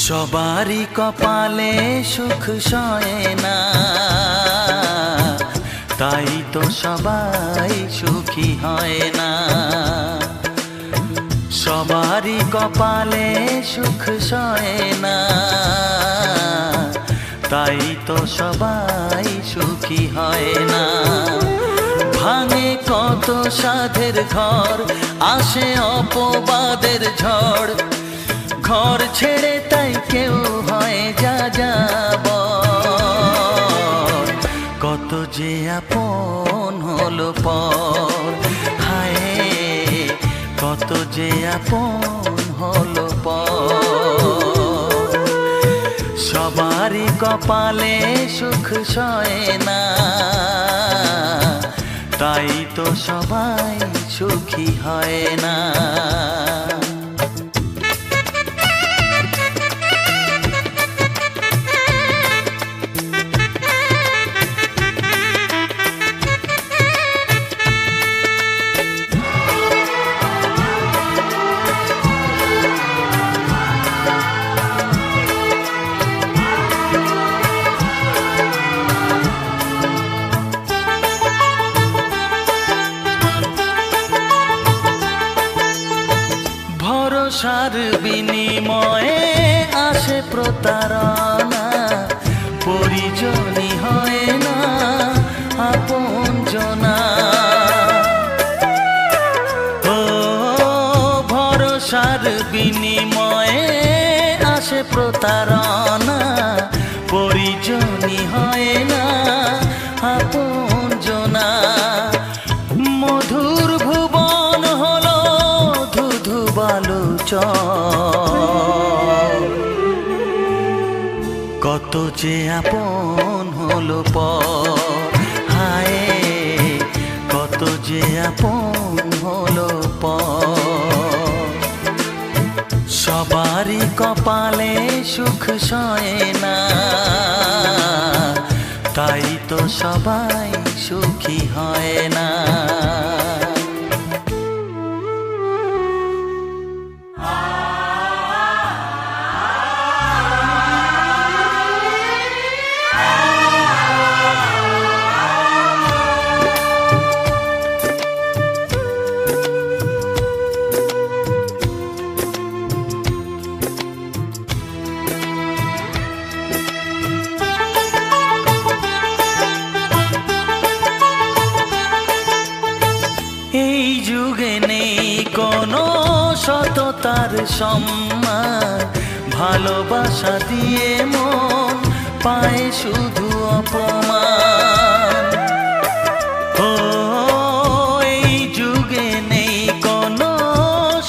সবারই কপালে সুখ সয় না, তাই তো সবাই সুখী হয় না। সবারই কপালে সুখ সয় না, তাই তো সবাই সুখী হয় না। ভাঙে কত সাধের ঘর, আসে অপবাদের ঝড়। ঘর ছেড়ে তাই কেউ হয় যাযাবর। কত যে আপন হলো পর, হায় কত যে আপন হলো পর। সবারই কপালে সুখ সয় না, তাই তো সবাই সুখী হয় না। ভরসার বিনিময়ে আসে প্রতারণা, পরিজনই হয় না আপনজনা। ও ভরসার বিনিময়ে আসে প্রতারণা, পরিজনই হয় না আপনজনা। মধুর ভুবন হলো ধুধু বালুচর, কত যে আপন হলো পর, হায় কত যে আপন হলো পর। সবারই কপালে সুখ সয় না, তাই তো সবাই সুখী হয় না। এই যুগে নেই কোনো সততার সম্মান, ভালোবাসা দিয়ে মন পায় শুধু অপমান। ও এই যুগে নেই কোনো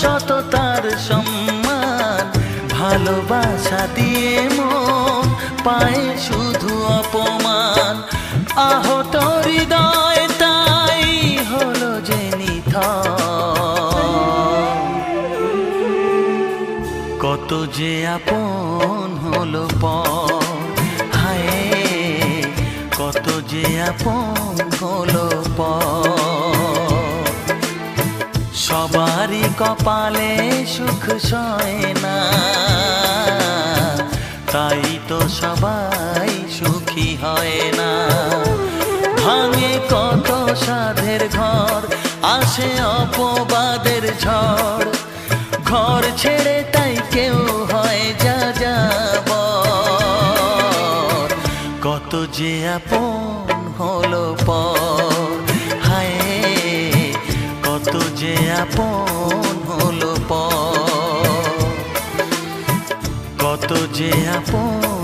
সততার সম্মান, ভালোবাসা দিয়ে মন পায় শুধু অপমান। আহত হৃদয় তাই হলো যে কত যে আপন হলো পর, হায় কত যে আপন হলো পর। সবারই কপালে সুখ সয় না, তাই তো সবাই সুখী হয় না। ভাঙে কত সাধের ঘর, আসে অপবাদের ঝড়। ঘর ছেড়ে তাই কেউ হয় যাযাবর। কত যে আপন হলো পর, হায় কত যে আপন হলো পর। কত যে আপন